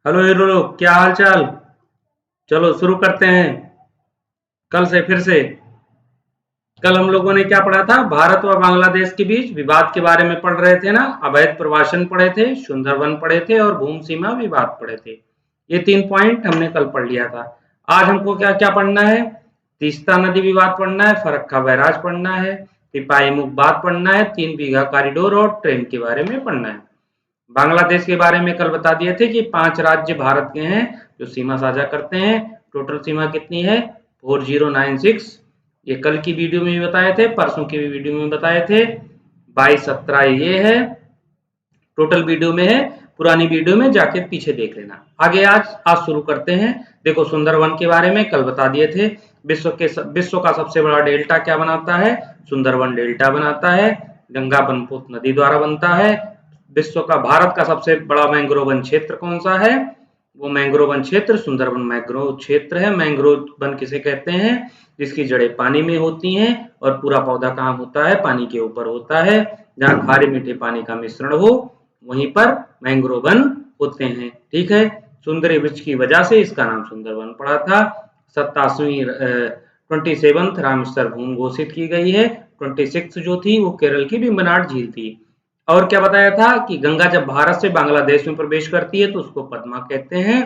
Hello hero, क्या हाल चाल। चलो शुरू करते हैं। कल से फिर से। कल हम लोगों ने क्या पढ़ा था? भारत और बांग्लादेश के बीच विवाद के बारे में पढ़ रहे थे ना। अवैध प्रवासन पढ़े थे, सुंदरवन पढ़े थे और भूमि सीमा विवाद पढ़े थे। ये 3 पॉइंट हमने कल पढ़ लिया था। आज हमको क्या क्या पढ़ना है? तीस्ता नदी विवाद पढ़ना है, फरक्का बैराज पढ़ना है, सिपाही मुखबात पढ़ना है, 3 बीघा कॉरिडोर और ट्रेन के बारे में पढ़ना है। बांग्लादेश के बारे में कल बता दिए थे कि 5 राज्य भारत के हैं जो सीमा साझा करते हैं। टोटल सीमा कितनी है? 4096। ये कल की वीडियो में भी बताए थे, परसों की भी वीडियो में बताए थे। 2217 ये है, टोटल वीडियो में है। पुरानी वीडियो में जाके पीछे देख लेना। आगे आज शुरू करते हैं। देखो, सुंदरवन के बारे में कल बता दिए थे। विश्व का सबसे बड़ा डेल्टा क्या बनाता है? सुंदरवन डेल्टा बनाता है। गंगा ब्रह्मपुत्र नदी द्वारा बनता है। भारत का सबसे बड़ा मैंग्रोव वन क्षेत्र कौन सा है? वो मैंग्रोव वन क्षेत्र सुंदरवन मैंग्रोव क्षेत्र है। मैंग्रोव वन किसे कहते हैं? जिसकी जड़ें पानी में होती हैं और पूरा पौधा कहाँ होता है? पानी के ऊपर होता है। जहाँ खारे मीठे पानी का मिश्रण हो वहीं पर मैंग्रोव वन होते हैं। ठीक है। सुंदरी वृक्ष की वजह से इसका नाम सुंदरवन पड़ा था। 27वीं रामसर भूमि घोषित की गई है। 26 जो थी वो केरल की वेम्बनाड झील थी। और क्या बताया था कि गंगा जब भारत से बांग्लादेश में प्रवेश करती है तो उसको पद्मा कहते हैं।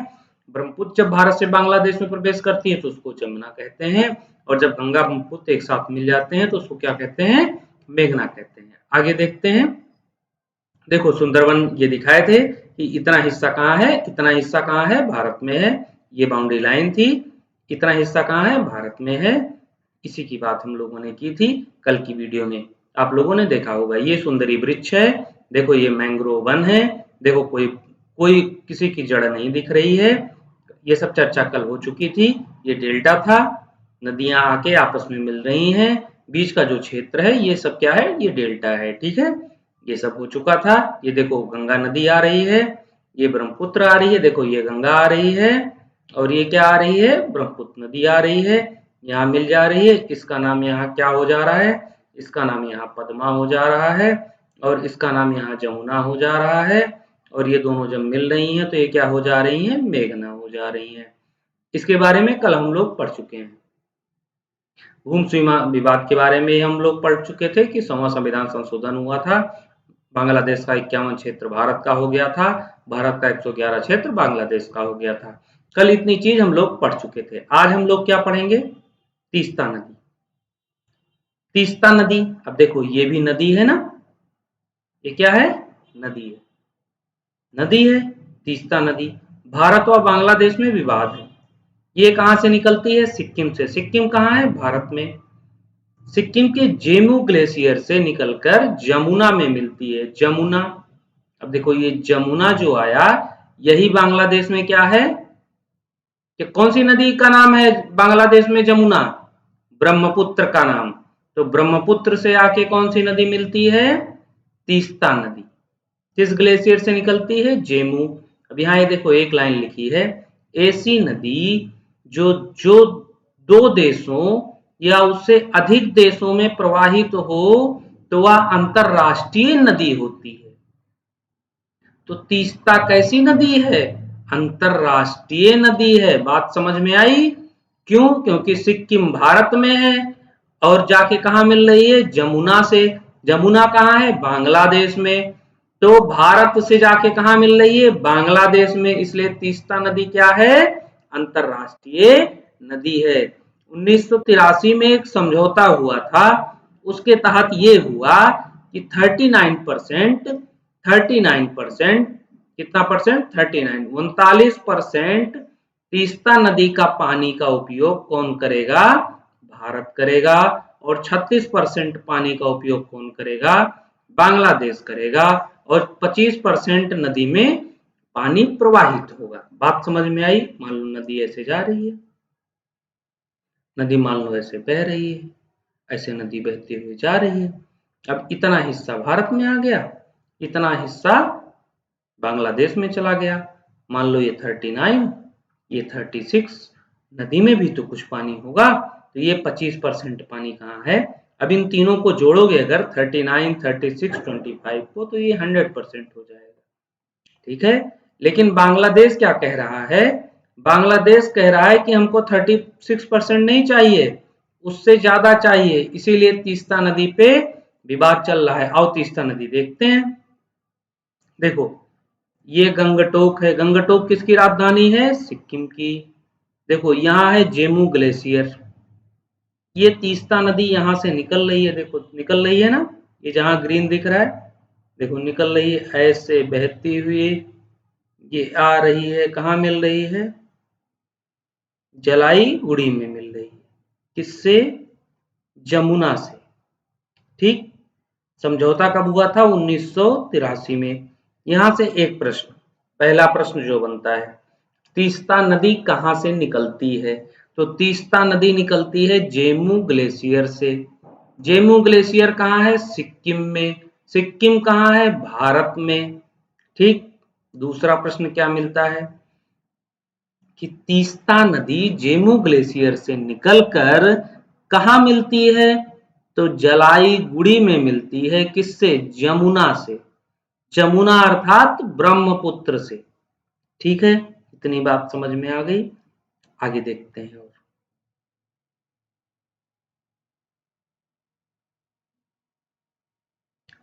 ब्रह्मपुत्र जब भारत से बांग्लादेश में प्रवेश करती है तो उसको जमुना कहते हैं। और जब गंगा ब्रह्मपुत्र एक साथ मिल जाते हैं तो उसको क्या कहते हैं? मेघना कहते हैं। आगे देखते हैं। देखो, सुंदरवन ये दिखाए थे कि इतना हिस्सा कहाँ है, इतना हिस्सा कहाँ है? भारत में है। ये बाउंड्री लाइन थी। इतना हिस्सा कहाँ है? भारत में है। इसी की बात हम लोगों ने की थी कल की वीडियो में। आप लोगों ने देखा होगा। ये सुंदरी वृक्ष है। देखो, ये मैंग्रोव वन है। देखो, कोई कोई किसी की जड़ नहीं दिख रही है। ये सब चर्चा कल हो चुकी थी। ये डेल्टा था। नदियां आके आपस में मिल रही हैं। बीच का जो क्षेत्र है ये सब क्या है? ये डेल्टा है। ठीक है। ये सब हो चुका था। ये देखो, गंगा नदी आ रही है, ये ब्रह्मपुत्र आ रही है। देखो, ये गंगा आ रही है और ये क्या आ रही है? ब्रह्मपुत्र नदी आ रही है। यहाँ मिल जा रही है। इसका नाम यहाँ क्या हो जा रहा है? इसका नाम यहाँ पद्मा हो जा रहा है और इसका नाम यहाँ जमुना हो जा रहा है। और ये दोनों जब मिल रही हैं तो ये क्या हो जा रही हैं? मेघना हो जा रही हैं। इसके बारे में कल हम लोग पढ़ चुके हैं। भूमि सीमा विवाद के बारे में हम लोग पढ़ चुके थे कि 100वां संविधान संशोधन हुआ था। बांग्लादेश का 51 क्षेत्र भारत का हो गया था। भारत का 111 क्षेत्र बांग्लादेश का हो गया था। कल इतनी चीज हम लोग पढ़ चुके थे। आज हम लोग क्या पढ़ेंगे? तीस्ता नदी। तीस्ता नदी, अब देखो ये भी नदी है ना। ये क्या है? नदी है। नदी है। तीस्ता नदी। भारत और बांग्लादेश में विवाद है। ये कहां से निकलती है? सिक्किम से। सिक्किम कहाँ है? भारत में। सिक्किम के जेमू ग्लेशियर से निकलकर जमुना में मिलती है। जमुना। अब देखो, ये जमुना जो आया यही बांग्लादेश में क्या है? कि कौन सी नदी का नाम है बांग्लादेश में? जमुना। ब्रह्मपुत्र का नाम। तो ब्रह्मपुत्र से आके कौन सी नदी मिलती है? तीस्ता नदी। किस ग्लेशियर से निकलती है? जेमू। अब यहाँ ये देखो एक लाइन लिखी है, ऐसी नदी जो जो दो देशों या उससे अधिक देशों में प्रवाहित हो तो वह अंतरराष्ट्रीय नदी होती है। तो तीस्ता कैसी नदी है? अंतरराष्ट्रीय नदी है। बात समझ में आई? क्यों? क्योंकि सिक्किम भारत में है और जाके कहा मिल रही है? जमुना से। जमुना कहाँ है? बांग्लादेश में। तो भारत से जाके कहा मिल रही है? बांग्लादेश में। इसलिए तीस्ता नदी क्या है? अंतरराष्ट्रीय नदी है। 1983 में एक समझौता हुआ था। उसके तहत ये हुआ कि 39% कितना परसेंट? 39 39% तीस्ता नदी का पानी का उपयोग कौन करेगा? भारत करेगा। और 36% पानी का उपयोग कौन करेगा? बांग्लादेश करेगा। और 25% नदी में पानी प्रवाहित होगा। बात समझ में आई? मान लो नदी ऐसे जा रही है, नदी मान लो ऐसे बह रही है, ऐसे नदी बहती हुई जा रही है। अब इतना हिस्सा भारत में आ गया, इतना हिस्सा बांग्लादेश में चला गया। मान लो ये 39, ये 36। नदी में भी तो कुछ पानी होगा। तो ये 25% पानी कहाँ है? अब इन तीनों को जोड़ोगे अगर 39, 36, 25 को, तो ये 100% हो जाएगा। ठीक है। लेकिन बांग्लादेश क्या कह रहा है? बांग्लादेश कह रहा है कि हमको 36% नहीं चाहिए, उससे ज्यादा चाहिए, इसीलिए तीस्ता नदी पे विवाद चल रहा है। आओ तीस्ता नदी देखते हैं। देखो ये गंगटोक है, गंगटोक किसकी राजधानी है? सिक्किम की। देखो यहाँ है जेमू ग्लेशियर, ये तीस्ता नदी यहाँ से निकल रही है, देखो निकल रही है ना, ये जहाँ ग्रीन दिख रहा है, देखो निकल रही है ऐसे बहती हुई, ये आ रही है, कहाँ मिल रही है? जलाईगुड़ी में मिल रही है। किससे? जमुना से। ठीक, समझौता कब हुआ था? 1983 में। यहां से एक प्रश्न, पहला प्रश्न जो बनता है, तीस्ता नदी कहां से निकलती है? तो तीस्ता नदी निकलती है जेमू ग्लेशियर से। जेमू ग्लेशियर कहाँ है? सिक्किम में। सिक्किम कहाँ है? भारत में। ठीक, दूसरा प्रश्न क्या मिलता है कि तीस्ता नदी जेमू ग्लेशियर से निकलकर कहाँ मिलती है? तो जलाईगुड़ी में मिलती है। किससे? जमुना से। जमुना अर्थात ब्रह्मपुत्र से। ठीक है, इतनी बात समझ में आ गई। आगे देखते हैं। और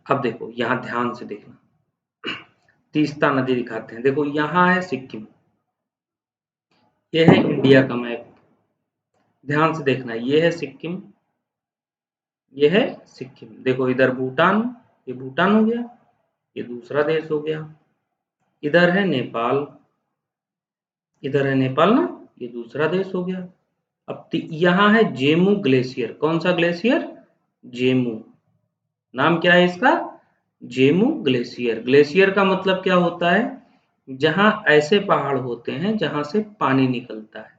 अब देखो यहां ध्यान से देखना, तीस्ता नदी दिखाते हैं। देखो यहां है सिक्किम, यह है इंडिया का मैप, ध्यान से देखना, यह है सिक्किम, यह है सिक्किम। देखो इधर भूटान, ये भूटान हो गया, ये दूसरा देश हो गया। इधर है नेपाल, इधर है नेपाल ना, ये दूसरा देश हो गया। अब यहाँ है जेमू ग्लेशियर। कौन सा ग्लेशियर? जेमू। नाम क्या है इसका? जेमू ग्लेशियर। ग्लेशियर का मतलब क्या होता है? जहां ऐसे पहाड़ होते हैं जहां से पानी निकलता है।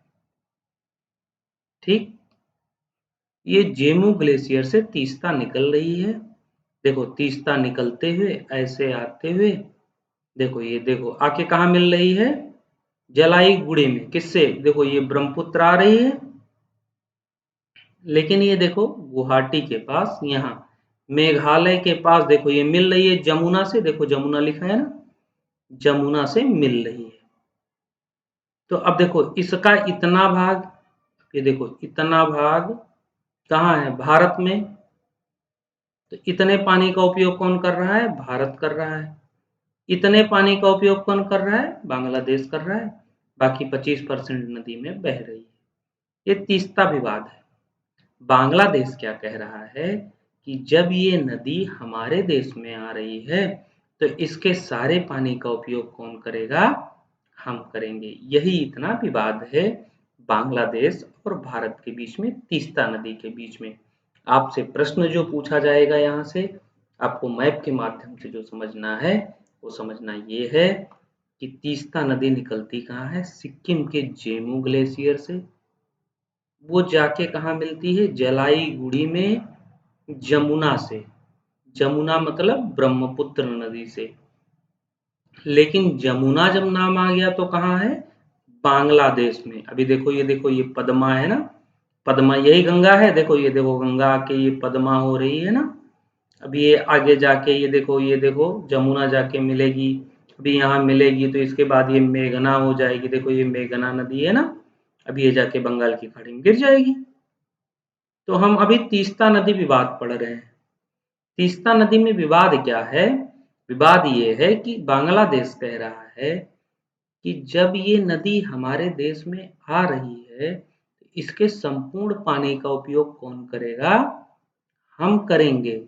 ठीक, ये जेमू ग्लेशियर से तीस्ता निकल रही है। देखो तीस्ता निकलते हुए ऐसे आते हुए, देखो ये देखो आके कहाँ मिल रही है? जलाईगुड़ी में। किससे? देखो ये ब्रह्मपुत्र आ रही है, लेकिन ये देखो गुवाहाटी के पास, यहाँ मेघालय के पास देखो ये मिल रही है जमुना से। देखो जमुना लिखा है ना, जमुना से मिल रही है। तो अब देखो इसका इतना भाग, ये देखो इतना भाग कहाँ है? भारत में। तो इतने पानी का उपयोग कौन कर रहा है? भारत कर रहा है। इतने पानी का उपयोग कौन कर रहा है? बांग्लादेश कर रहा है। बाकी 25% नदी में बह रही है। ये तीस्ता विवाद है। बांग्लादेश क्या कह रहा है कि जब ये नदी हमारे देश में आ रही है तो इसके सारे पानी का उपयोग कौन करेगा? हम करेंगे। यही इतना विवाद है बांग्लादेश और भारत के बीच में, तीस्ता नदी के बीच में। आपसे प्रश्न जो पूछा जाएगा यहाँ से, आपको मैप के माध्यम से जो समझना है वो समझना ये है कि तीस्ता नदी निकलती कहाँ है? सिक्किम के जेमू ग्लेशियर से। वो जाके कहाँ मिलती है? जलाईगुड़ी में जमुना से। जमुना मतलब ब्रह्मपुत्र नदी से। लेकिन जमुना जब नाम आ गया तो कहाँ है? बांग्लादेश में। अभी देखो ये पद्मा है ना, पद्मा यही गंगा है। देखो ये देखो गंगा आके ये पद्मा हो रही है ना। अब ये आगे जाके ये देखो जमुना जाके मिलेगी। अभी यहाँ मिलेगी तो इसके बाद ये मेघना हो जाएगी। देखो ये मेघना नदी है ना, अभी ये जाके बंगाल की खाड़ी में गिर जाएगी। तो हम अभी तीस्ता नदी विवाद पढ़ रहे हैं। तीस्ता नदी में विवाद क्या है? विवाद ये है कि बांग्लादेश कह रहा है कि जब ये नदी हमारे देश में आ रही है, इसके संपूर्ण पानी का उपयोग कौन करेगा? हम करेंगे,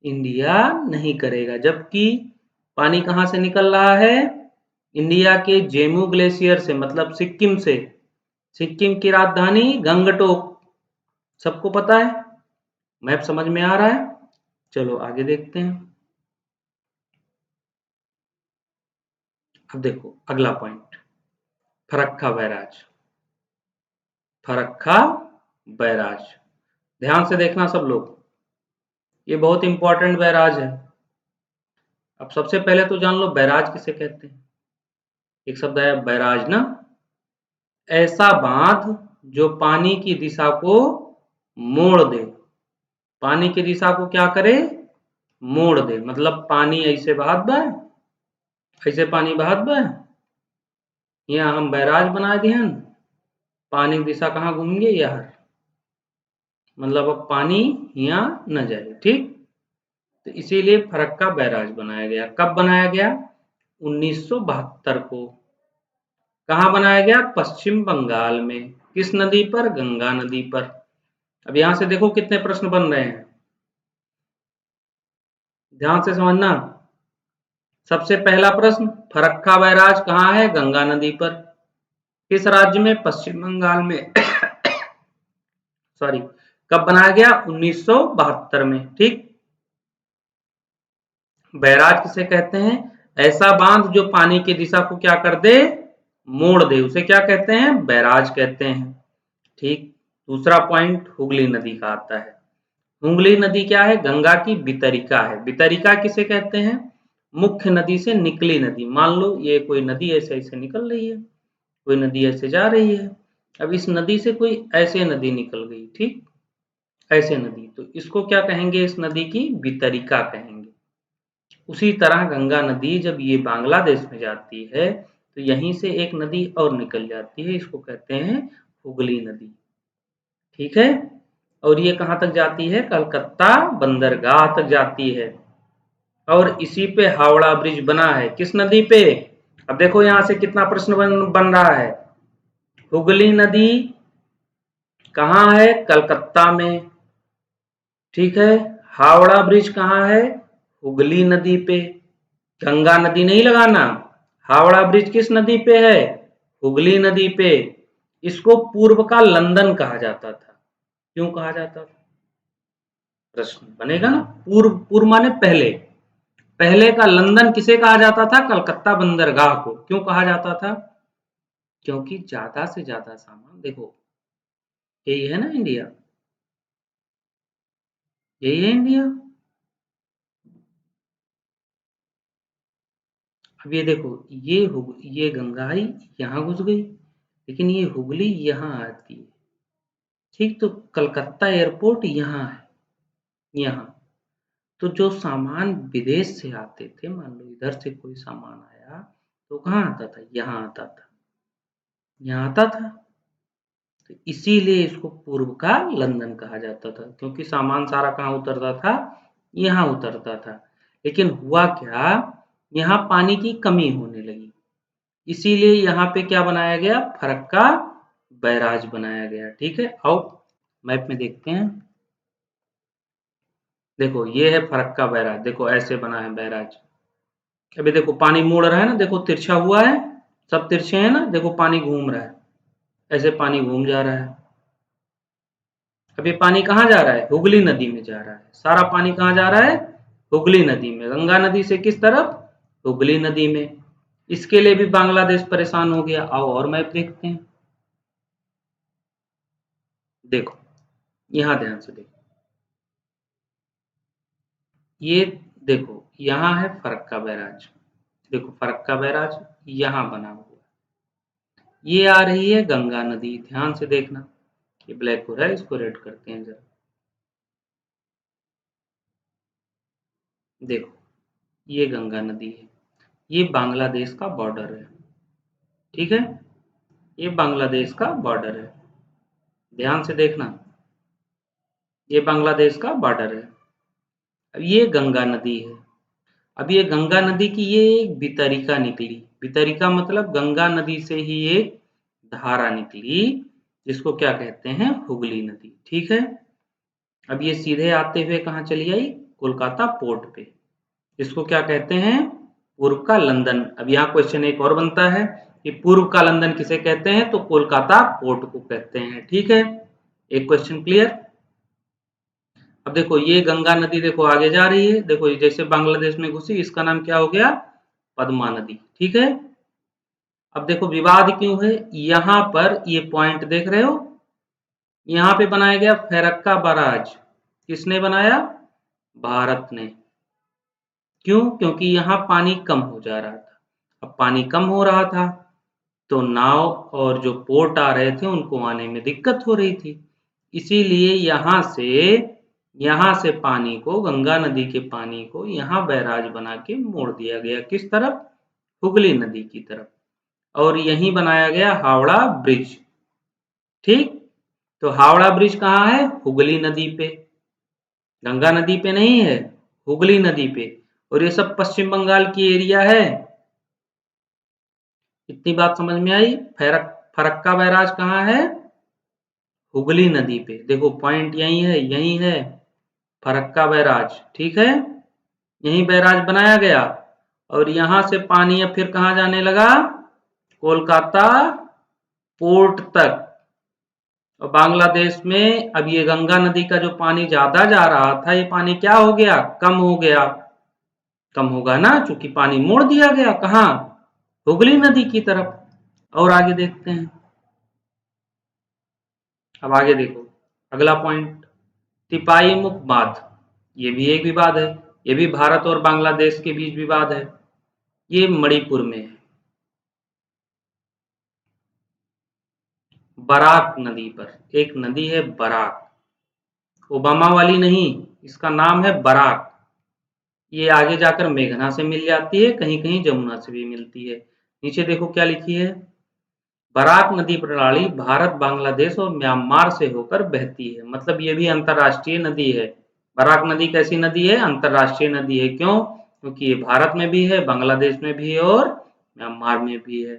इंडिया नहीं करेगा। जबकि पानी कहाँ से निकल रहा है? इंडिया के जेमू ग्लेशियर से, मतलब सिक्किम से। सिक्किम की राजधानी गंगटोक, सबको पता है। मैप समझ में आ रहा है? चलो आगे देखते हैं। अब देखो अगला point, Farakka barrage. Farakka barrage, ध्यान से देखना सब लोग, ये बहुत इंपॉर्टेंट बैराज है। अब सबसे पहले तो जान लो बैराज किसे कहते हैं। एक शब्द है बैराज ना, ऐसा बांध जो पानी की दिशा को मोड़ दे। पानी की दिशा को क्या करे? मोड़ दे। मतलब पानी ऐसे बहात बा, ऐसे पानी बहात बा, यहाँ हम बैराज बना दिए हैं, पानी की दिशा कहाँ घूमेंगे, यहाँ, मतलब अब पानी यहाँ न जाए, ठीक। तो इसीलिए फरक्का बैराज बनाया गया। कब बनाया गया? 1972 को। कहाँ बनाया गया? पश्चिम बंगाल में। किस नदी पर? गंगा नदी पर। अब यहां से देखो कितने प्रश्न बन रहे हैं, ध्यान से समझना। सबसे पहला प्रश्न, फरक्का बैराज कहाँ है? गंगा नदी पर। किस राज्य में? पश्चिम बंगाल में। सॉरी, कब बनाया गया? 1972 में, ठीक। बैराज किसे कहते हैं? ऐसा बांध जो पानी की दिशा को क्या कर दे? मोड़ दे, उसे क्या कहते हैं? बैराज कहते हैं, ठीक। दूसरा पॉइंट हुगली नदी का आता है। हुगली नदी क्या है? गंगा की वितरिका है। वितरिका किसे कहते हैं? मुख्य नदी से निकली नदी। मान लो ये कोई नदी ऐसे ऐसे निकल रही है, कोई नदी ऐसे जा रही है। अब इस नदी से कोई ऐसे नदी निकल गई, ठीक, ऐसे नदी, तो इसको क्या कहेंगे? इस नदी की वितरिका कहेंगे। उसी तरह गंगा नदी जब ये बांग्लादेश में जाती है तो यहीं से एक नदी और निकल जाती है, इसको कहते हैं हुगली नदी, ठीक है। और ये कहाँ तक जाती है? कलकत्ता बंदरगाह तक जाती है। और इसी पे हावड़ा ब्रिज बना है। किस नदी पे? अब देखो यहां से कितना प्रश्न बन रहा है। हुगली नदी कहाँ है? कलकत्ता में, ठीक है। हावड़ा ब्रिज कहाँ है? हुगली नदी पे। गंगा नदी नहीं लगाना। हावड़ा ब्रिज किस नदी पे है? हुगली नदी पे। इसको पूर्व का लंदन कहा जाता था। क्यों कहा जाता था? प्रश्न बनेगा ना। पूर्व, पूर्व माने पहले। पहले का लंदन किसे कहा जाता था? कलकत्ता बंदरगाह को। क्यों कहा जाता था? क्योंकि ज्यादा से ज्यादा सामान, देखो यही है ना इंडिया, यही है इंडिया। अब ये देखो, ये गंगा ही यहाँ घुस गई, लेकिन ये हुगली यहाँ आती है, ठीक। तो कलकत्ता एयरपोर्ट यहाँ है, यहाँ। तो जो सामान विदेश से आते थे, मान लो इधर से कोई सामान आया, तो कहाँ आता था? यहाँ आता था, यहाँ आता था। तो इसीलिए इसको पूर्व का लंदन कहा जाता था, क्योंकि सामान सारा कहाँ उतरता था? यहाँ उतरता था। लेकिन हुआ क्या, यहाँ पानी की कमी होने लगी, इसीलिए यहाँ पे क्या बनाया गया? फरक्का बैराज बनाया गया, ठीक है। आओ मैप में देखते हैं। देखो ये है फरक्का बैराज, देखो ऐसे बना है बैराज। अभी देखो पानी मुड़ रहा है ना, देखो तिरछा हुआ है, सब तिरछे हैं ना, देखो पानी घूम रहा है, ऐसे पानी घूम जा रहा है। अब ये पानी कहाँ जा रहा है? हुगली नदी में जा रहा है। सारा पानी कहाँ जा रहा है? हुगली नदी में। गंगा नदी से किस तरफ? हुगली नदी में। इसके लिए भी बांग्लादेश परेशान हो गया। आओ और मैप देखते हैं। देखो यहाँ ध्यान से देखो, ये देखो यहाँ है फरक्का बैराज, देखो फरक्का बैराज यहाँ बना हुआ, ये आ रही है गंगा नदी, ध्यान से देखना। ये ब्लैक हो रहा है, इसको रेड करते हैं जरा। देखो ये गंगा नदी है, ये बांग्लादेश का बॉर्डर है, ठीक है। ये बांग्लादेश का बॉर्डर है, ध्यान से देखना, ये बांग्लादेश का बॉर्डर है। अब ये गंगा नदी है। अब ये गंगा नदी की ये एक वितरिका निकली। वितरिका मतलब गंगा नदी से ही एक धारा निकली, जिसको क्या कहते हैं? हुगली नदी, ठीक है। अब ये सीधे आते हुए कहाँ चली आई? कोलकाता पोर्ट पे। इसको क्या कहते हैं? पूर्व का लंदन। अब यहाँ क्वेश्चन एक और बनता है कि पूर्व का लंदन किसे कहते हैं? तो कोलकाता पोर्ट को कहते हैं, ठीक है। एक क्वेश्चन क्लियर। अब देखो ये गंगा नदी देखो आगे जा रही है, देखो ये जैसे बांग्लादेश में घुसी, इसका नाम क्या हो गया? पद्मा नदी, ठीक है। अब देखो विवाद क्यों है? यहाँ पर ये पॉइंट देख रहे हो, यहाँ पे बनाया गया फरक्का बैराज। किसने बनाया? भारत ने। क्यों? क्योंकि यहाँ पानी कम हो जा रहा था। अब पानी कम हो रहा था तो नाव और जो पोर्ट आ रहे थे उनको आने में दिक्कत हो रही थी, इसीलिए यहाँ से पानी को, गंगा नदी के पानी को यहाँ बैराज बना के मोड़ दिया गया। किस तरफ? हुगली नदी की तरफ। और यहीं बनाया गया हावड़ा ब्रिज। ठीक, तो हावड़ा ब्रिज कहाँ है? हुगली नदी पे, गंगा नदी पे नहीं है, हुगली नदी पे। और ये सब पश्चिम बंगाल की एरिया है। इतनी बात समझ में आई? फरक्का बैराज कहाँ है? हुगली नदी पे। देखो पॉइंट यही है, यही है फरक्का बैराज। ठीक है, यही बैराज बनाया गया और यहां से पानी अब फिर कहाँ जाने लगा? कोलकाता पोर्ट तक। और बांग्लादेश में अब ये गंगा नदी का जो पानी ज्यादा जा रहा था, ये पानी क्या हो गया? कम हो गया। कम होगा ना, चूंकि पानी मोड़ दिया गया कहाँ? हुगली नदी की तरफ। और आगे देखते हैं। अब आगे देखो, अगला पॉइंट, तिपाई मुख बांध। ये भी एक विवाद है, ये भी भारत और बांग्लादेश के बीच विवाद है। ये मणिपुर में है, बराक नदी पर। एक नदी है बराक, ओबामा वाली नहीं, इसका नाम है बराक। ये आगे जाकर मेघना से मिल जाती है, कहीं कहीं जमुना से भी मिलती है। नीचे देखो क्या लिखी है, बराक नदी प्रणाली भारत, बांग्लादेश और म्यांमार से होकर बहती है। मतलब ये भी अंतरराष्ट्रीय नदी है। बराक नदी कैसी नदी है? अंतरराष्ट्रीय नदी है। क्यों? क्योंकि ये भारत में भी है, बांग्लादेश में भी है और म्यांमार में भी है।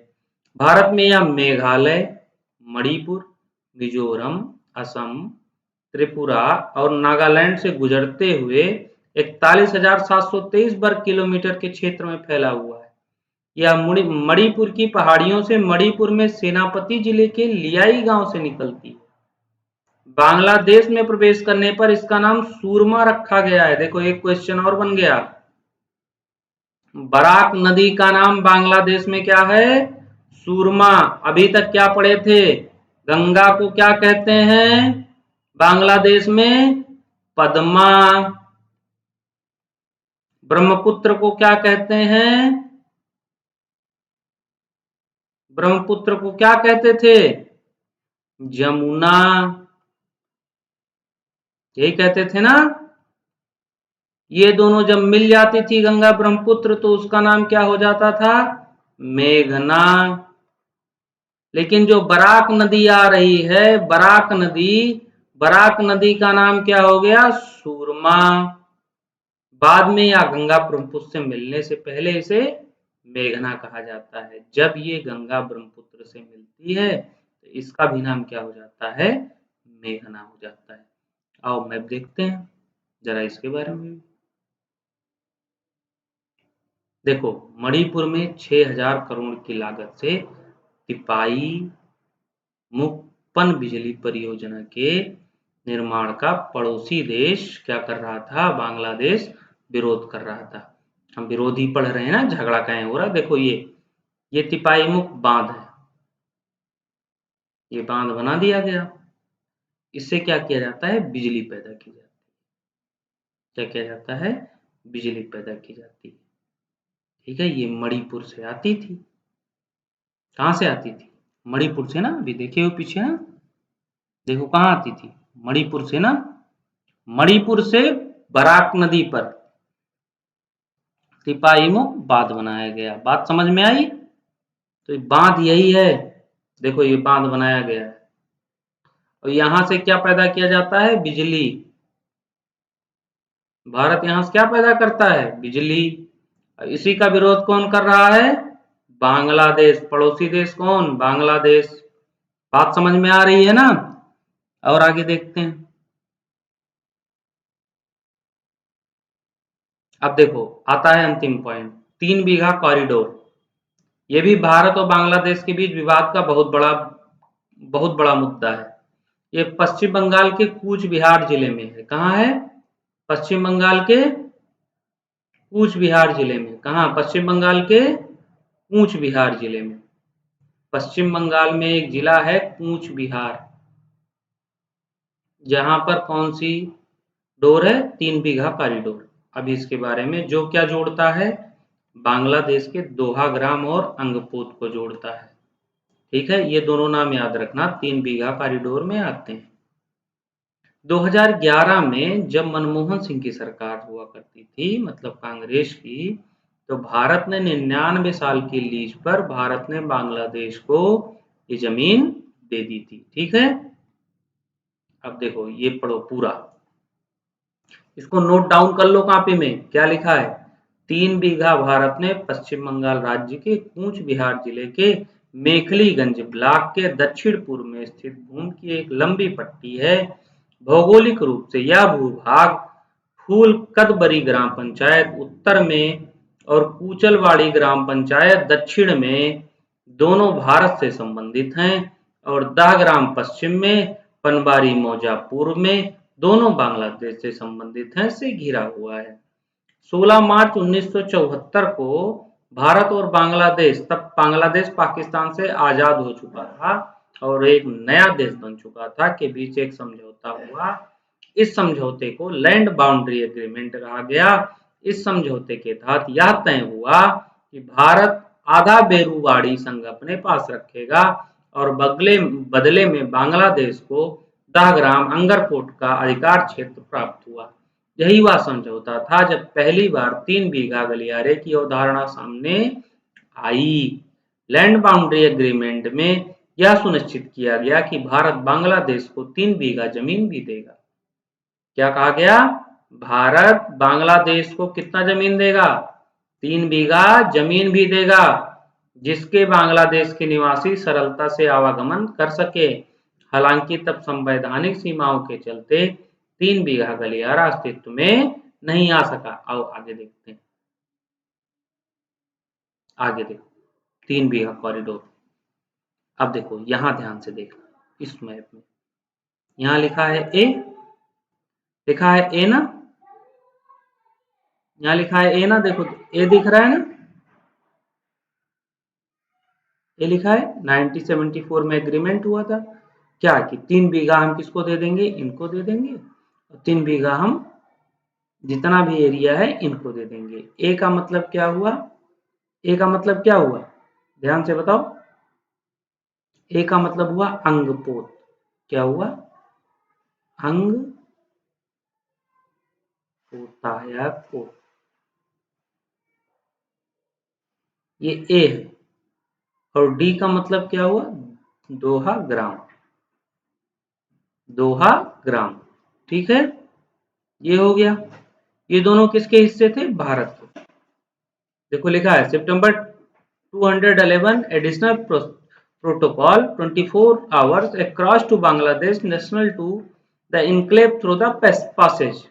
भारत में यह मेघालय, मणिपुर, मिजोरम, असम, त्रिपुरा और नागालैंड से गुजरते हुए 41,723 वर्ग किलोमीटर के क्षेत्र में फैला हुआ है। यह मणिपुर की पहाड़ियों से मणिपुर में सेनापति जिले के लियाई गांव से निकलती है। बांग्लादेश में प्रवेश करने पर इसका नाम सूरमा रखा गया है। देखो एक क्वेश्चन और बन गया, बराक नदी का नाम बांग्लादेश में क्या है? सूरमा। अभी तक क्या पढ़े थे? गंगा को क्या कहते हैं बांग्लादेश में? पद्मा। ब्रह्मपुत्र को क्या कहते हैं? ब्रह्मपुत्र को क्या कहते थे? जमुना। यही कहते थे ना? ये दोनों जब मिल जाती थी गंगा ब्रह्मपुत्र, तो उसका नाम क्या हो जाता था? मेघना। लेकिन जो बराक नदी आ रही है, बराक नदी का नाम क्या हो गया? सूरमा। बाद में या गंगा ब्रह्मपुत्र से मिलने से पहले इसे मेघना कहा जाता है। जब ये गंगा ब्रह्मपुत्र से मिलती है तो इसका भी नाम क्या हो जाता है? मेघना हो जाता है। आओ मैप देखते हैं जरा इसके बारे में। देखो मणिपुर में 6,000 करोड़ की लागत से तिपाई मुख पन बिजली परियोजना के निर्माण का पड़ोसी देश क्या कर रहा था? बांग्लादेश विरोध कर रहा था। हम विरोधी पढ़ रहे हैं ना, झगड़ा कहीं हो रहा है। देखो ये तिपाई मुख बांध है, ये बांध बना दिया गया। इससे क्या किया जाता है? बिजली पैदा की जाती है। क्या किया जाता है? बिजली पैदा की जाती है। ठीक है, ये मणिपुर से आती थी। कहाँ से आती थी? मणिपुर से ना। अभी देखे हो पीछे ना, देखो कहाँ आती थी? मणिपुर से ना। मणिपुर से बराक नदी पर तिपाई मुख बांध बनाया गया। बात समझ में आई? तो ये बांध यही है। देखो ये बांध बनाया गया है और यहां से क्या पैदा किया जाता है? बिजली। भारत यहां से क्या पैदा करता है? बिजली। इसी का विरोध कौन कर रहा है? बांग्लादेश। पड़ोसी देश कौन? बांग्लादेश। बात समझ में आ रही है ना? और आगे देखते हैं। अब देखो आता है अंतिम पॉइंट, 3 बीघा कॉरिडोर। ये भी भारत और बांग्लादेश के बीच विवाद का बहुत बड़ा मुद्दा है। ये पश्चिम बंगाल के कूच बिहार जिले में है। कहाँ है? पश्चिम बंगाल के कूच बिहार जिले में। कहाँ? पश्चिम बंगाल के कूच बिहार जिले में। पश्चिम बंगाल में एक जिला है कूच बिहार, जहां पर कौन सी डोर है? 3 बीघा कॉरिडोर। अभी इसके बारे में जो क्या जोड़ता है? बांग्लादेश के दोहाग्राम और अंगपोत को जोड़ता है। ठीक है, ये दोनों नाम याद रखना, 3 बीघा कॉरिडोर में आते हैं। 2011 में जब मनमोहन सिंह की सरकार हुआ करती थी, मतलब कांग्रेस की, तो भारत ने 99 साल की लीज पर भारत ने बांग्लादेश को ये जमीन दे दी थी। ठीक है, अब देखो ये पढ़ो पूरा, इसको नोट डाउन कर लो कॉपी में। क्या लिखा है? 3 बीघा भारत ने पश्चिम बंगाल राज्य के कूच बिहार जिले के मेखलीगंज ब्लॉक के दक्षिण पूर्व में स्थित भूमि की एक लंबी पट्टी है। भौगोलिक रूप से यह भूभाग फूलकदबरी ग्राम पंचायत उत्तर में और कूचलवाड़ी ग्राम पंचायत दक्षिण में दोनों भारत से संबंधित हैं, और दह ग्राम पश्चिम में, पनबारी मौजा पूर्व में दोनों बांग्लादेश से संबंधित हैं, से घिरा हुआ है। 16 मार्च 1974 को भारत और बांग्लादेश, तब बांग्लादेश पाकिस्तान से आजाद हो चुका था और एक नया देश बन चुका था, के बीच एक समझौता हुआ। इस समझौते को लैंड बाउंड्री एग्रीमेंट कहा गया। इस समझौते के तहत यह तय हुआ कि भारत आधा बेरूवाड़ी संघ अपने पास रखेगा और बदले में बांग्लादेश को 10 ग्राम अंगरकोट का अधिकार क्षेत्र प्राप्त हुआ। यही वह समझौता था जब पहली बार 3 बीघा गलियारे की अवधारणा सामने आई। लैंड बाउंड्री एग्रीमेंट में यह सुनिश्चित किया गया कि भारत बांग्लादेश को 3 बीघा जमीन भी देगा। क्या कहा गया? भारत बांग्लादेश को कितना जमीन देगा? 3 बीघा जमीन भी देगा, जिसके बांग्लादेश के निवासी सरलता से आवागमन कर सके। हालांकि तब संवैधानिक सीमाओं के चलते 3 बीघा गलियारा अस्तित्व में नहीं आ सका। आओ आगे देखते हैं, आगे देखो 3 बीघा कॉरिडोर। अब देखो यहां ध्यान से देखना, इस मैप में यहां लिखा है ए, लिखा है ए ना, यहाँ लिखा है ए ना, देखो ए दिख रहा है ना, ये लिखा है 1974 में एग्रीमेंट हुआ था क्या कि 3 बीघा हम किसको दे देंगे? इनको दे देंगे, और 3 बीघा हम जितना भी एरिया है इनको दे देंगे। ए का मतलब क्या हुआ? ए का मतलब क्या हुआ? ध्यान से बताओ। ए का मतलब हुआ अंगपोत। क्या हुआ? अंग पोता या पोत, ये ए है। और डी का मतलब क्या हुआ? दोहा ग्राम, दोहा ग्राम। ठीक है, ये हो गया। ये दोनों किसके हिस्से थे? भारत के। देखो लिखा है सितंबर 211 additional protocol 24 hours across to Bangladesh national to the enclave through the passage.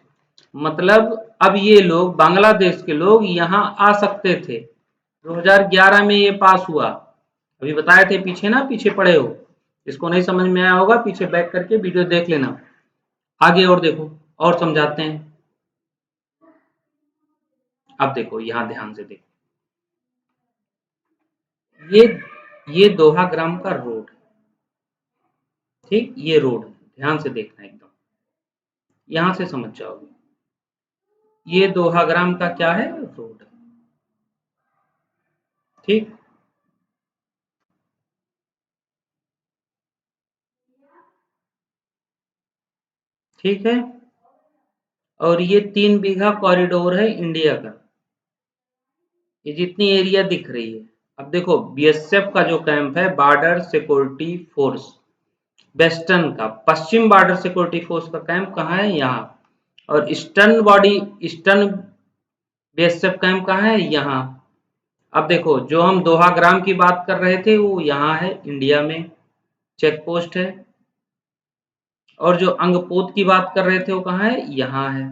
मतलब अब ये लोग, बांग्लादेश के लोग यहाँ आ सकते थे। 2011 में ये पास हुआ, अभी बताए थे पीछे ना, पीछे पढ़े हो। इसको नहीं समझ में आया होगा, पीछे बैक करके वीडियो देख लेना। आगे और देखो, और समझाते हैं। अब देखो यहां ध्यान से देखो, ये दोहा ग्राम का रोड है। ठीक, ये रोड है, ध्यान से देखना एकदम, यहां से समझ जाओगे। ये दोहा ग्राम का क्या है? रोड है। ठीक, ठीक है। और ये 3 बीघा कॉरिडोर है इंडिया का, ये जितनी एरिया दिख रही है। अब देखो बीएसएफ का जो कैंप है, बॉर्डर सिक्योरिटी फोर्स वेस्टर्न का, पश्चिम बॉर्डर सिक्योरिटी फोर्स का कैंप कहाँ है? यहाँ। और ईस्टर्न बीएसएफ कैंप कहाँ है? यहाँ। अब देखो जो हम दोहा ग्राम की बात कर रहे थे वो यहाँ है, इंडिया में चेक पोस्ट है। और जो अंगपोत की बात कर रहे थे वो कहाँ है? यहाँ है।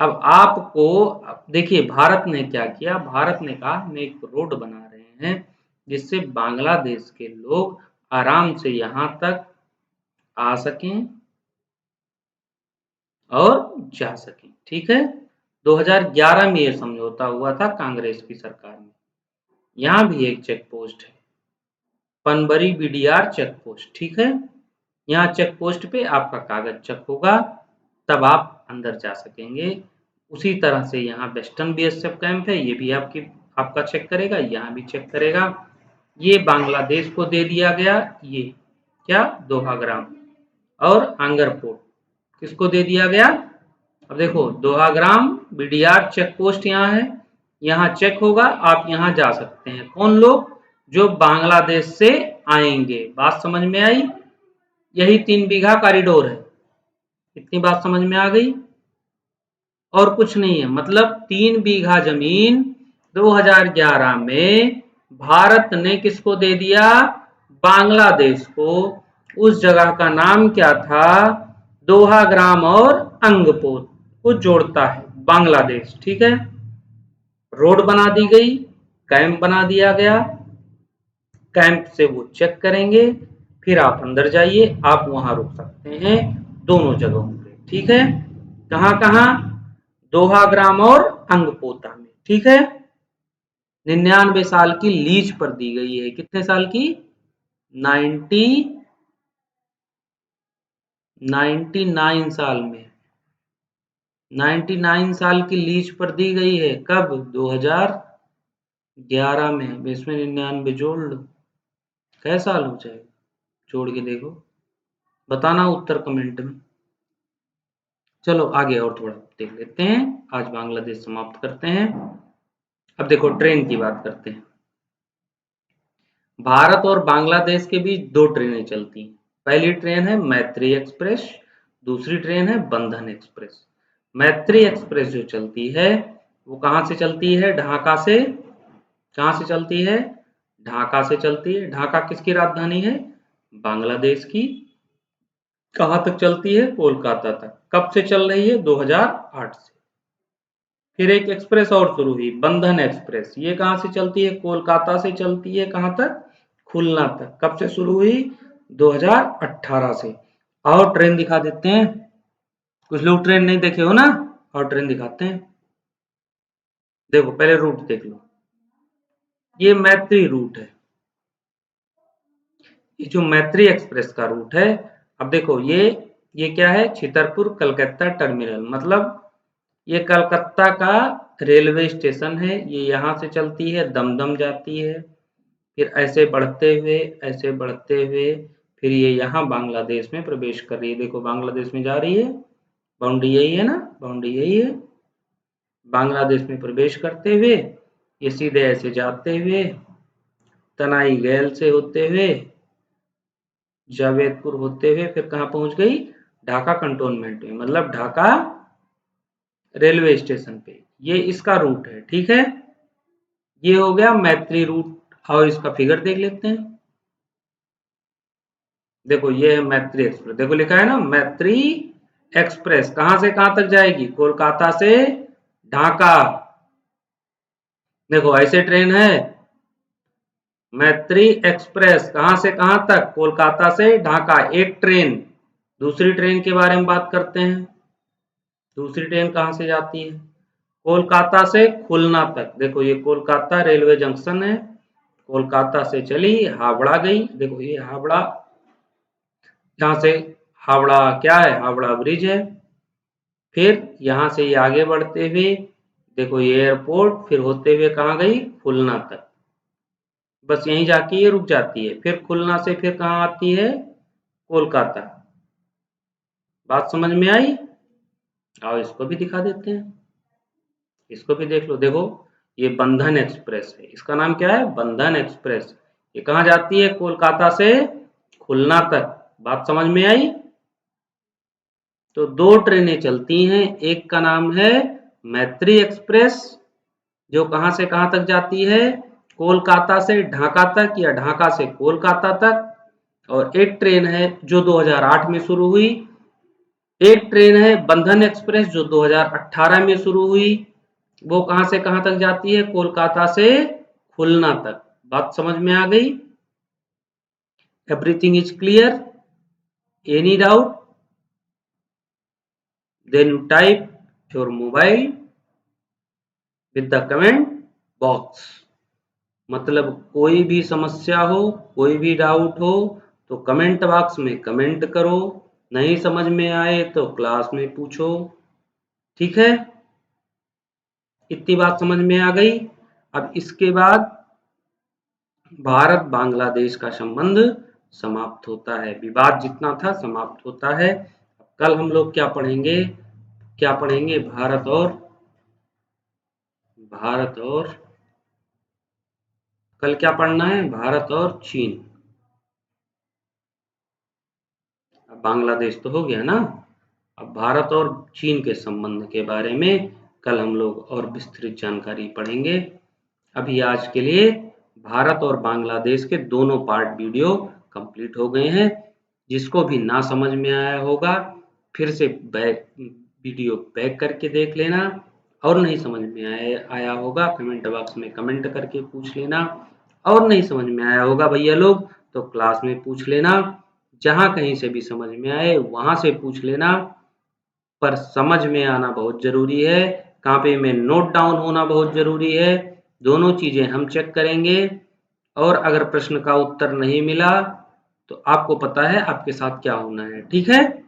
अब आपको देखिए भारत ने क्या किया, भारत ने कहा हम एक रोड बना रहे हैं जिससे बांग्लादेश के लोग आराम से यहाँ तक आ सकें और जा सकें। ठीक है, 2011 में ये समझौता हुआ था कांग्रेस की सरकार में। यहाँ भी एक चेक पोस्ट है, पनबरी बीडीआर चेक पोस्ट। ठीक है, यहाँ चेक पोस्ट पे आपका कागज चेक होगा, तब आप अंदर जा सकेंगे। उसी तरह से यहाँ वेस्टर्न बीएसएफ कैंप है, ये भी आपका चेक करेगा, यहाँ भी चेक करेगा। ये बांग्लादेश को दे दिया गया, ये क्या? दोहा ग्राम। और आंगरपोर्ट किसको दे दिया गया? अब देखो दोहा ग्राम बीडीआर चेक पोस्ट यहाँ है, यहाँ चेक होगा, आप यहाँ जा सकते हैं। कौन लोग? जो बांग्लादेश से आएंगे। बात समझ में आई? यही 3 बीघा कॉरिडोर है। इतनी बात समझ में आ गई? और कुछ नहीं है। मतलब 3 बीघा जमीन 2011 में भारत ने किसको दे दिया? बांग्लादेश को। उस जगह का नाम क्या था? दोहाग्राम और अंगपोत को जोड़ता है बांग्लादेश। ठीक है। रोड बना दी गई, कैंप बना दिया गया, कैंप से वो चेक करेंगे, फिर आप अंदर जाइए, आप वहां रुक सकते हैं दोनों जगहों पे। ठीक है। कहां कहां? दोहाग्राम और अंगपोता में। ठीक है। 99 साल की लीज पर दी गई है। कितने साल की? 99 साल में। 99 साल की लीज पर दी गई है। कब? 2011 में। इसमें 99 जोड़ लो, कै साल हो जाएगा? जोड़ के देखो, बताना उत्तर कमेंट में। चलो आगे और थोड़ा देख लेते हैं। आज बांग्लादेश समाप्त करते हैं। अब देखो ट्रेन की बात करते हैं। भारत और बांग्लादेश के बीच 2 ट्रेनें चलती हैं। पहली ट्रेन है मैत्री एक्सप्रेस, दूसरी ट्रेन है बंधन एक्सप्रेस। मैत्री एक्सप्रेस जो चलती है वो कहाँ से चलती है? ढाका से। कहाँ से चलती है? ढाका से चलती है। ढाका किसकी राजधानी है? बांग्लादेश की। कहाँ तक चलती है? कोलकाता तक। कब से चल रही है? 2008 से। फिर एक एक्सप्रेस और शुरू हुई, बंधन एक्सप्रेस। ये कहाँ से चलती है? कोलकाता से चलती है। कहाँ तक? खुलना तक। कब से शुरू हुई? 2018 से। और ट्रेन दिखा देते हैं। कुछ लोग ट्रेन नहीं देखे हो ना, और ट्रेन दिखाते हैं। देखो पहले रूट देख लो। ये मैत्री रूट है। ये जो मैत्री एक्सप्रेस का रूट है, अब देखो ये क्या है? छतरपुर कलकत्ता टर्मिनल। मतलब ये कलकत्ता का रेलवे स्टेशन है। ये यहाँ से चलती है, दमदम जाती है, फिर ऐसे बढ़ते हुए फिर ये यहाँ बांग्लादेश में प्रवेश कर रही है। देखो बांग्लादेश में जा रही है, बाउंड्री यही है ना, बाउंड्री यही है। बांग्लादेश में प्रवेश करते हुए ये सीधे ऐसे जाते हुए तनाई गैल से होते हुए जावेदपुर होते हुए फिर कहाँ पहुंच गई? ढाका कंटोनमेंट में, मतलब ढाका रेलवे स्टेशन पे। ये इसका रूट है। ठीक है। ये हो गया मैत्री रूट। और इसका फिगर देख लेते हैं। देखो ये है मैत्री एक्सप्रेस। देखो लिखा है ना मैत्री एक्सप्रेस। कहां से कहां तक जाएगी? कोलकाता से ढाका। देखो ऐसे ट्रेन है मैत्री एक्सप्रेस। कहां से कहां तक? कोलकाता से ढाका, एक ट्रेन। दूसरी ट्रेन के बारे में बात करते हैं। दूसरी ट्रेन कहां से जाती है? कोलकाता से खुलना तक। देखो ये कोलकाता रेलवे जंक्शन है। कोलकाता से चली, हावड़ा गई। देखो ये हावड़ा, यहाँ से हावड़ा क्या है? हावड़ा ब्रिज है। फिर यहाँ से ये आगे बढ़ते हुए देखो ये एयरपोर्ट, फिर होते हुए कहाँ गई? खुलना तक। बस यहीं जाके ये रुक जाती है। फिर खुलना से फिर कहाँ आती है? कोलकाता। बात समझ में आई? और इसको भी दिखा देते हैं। इसको भी देख लो। देखो ये बंधन एक्सप्रेस है। इसका नाम क्या है? बंधन एक्सप्रेस। ये कहाँ जाती है? कोलकाता से खुलना तक। बात समझ में आई? तो 2 ट्रेनें चलती हैं। एक का नाम है मैत्री एक्सप्रेस, जो कहां से कहां तक जाती है? कोलकाता से ढाका तक या ढाका से कोलकाता तक। और एक ट्रेन है जो 2008 में शुरू हुई। एक ट्रेन है बंधन एक्सप्रेस जो 2018 में शुरू हुई। वो कहां से कहां तक जाती है? कोलकाता से खुलना तक। बात समझ में आ गई? Everything is clear? Any doubt? then you type your mobile with the comment box। मतलब कोई भी समस्या हो, कोई भी डाउट हो तो कमेंट बॉक्स में कमेंट करो। नहीं समझ में आए तो क्लास में पूछो। ठीक है। इतनी बात समझ में आ गई। अब इसके बाद भारत बांग्लादेश का संबंध समाप्त होता है। विवाद जितना था समाप्त होता है। कल हम लोग क्या पढ़ेंगे? भारत और भारत और, कल क्या पढ़ना है? भारत और चीन। अब बांग्लादेश तो हो गया ना। अब भारत और चीन के संबंध के बारे में कल हम लोग और विस्तृत जानकारी पढ़ेंगे। अभी आज के लिए भारत और बांग्लादेश के दोनों पार्ट वीडियो कंप्लीट हो गए हैं। जिसको भी ना समझ में आया होगा फिर से बैक वीडियो बैक करके देख लेना, और नहीं समझ में आया होगा कमेंट बॉक्स में कमेंट करके पूछ लेना, और नहीं समझ में आया होगा भैया लोग तो क्लास में पूछ लेना। जहाँ कहीं से भी समझ में आए वहाँ से पूछ लेना, पर समझ में आना बहुत ज़रूरी है। कॉपी में नोट डाउन होना बहुत ज़रूरी है। दोनों चीज़ें हम चेक करेंगे, और अगर प्रश्न का उत्तर नहीं मिला तो आपको पता है आपके साथ क्या होना है। ठीक है?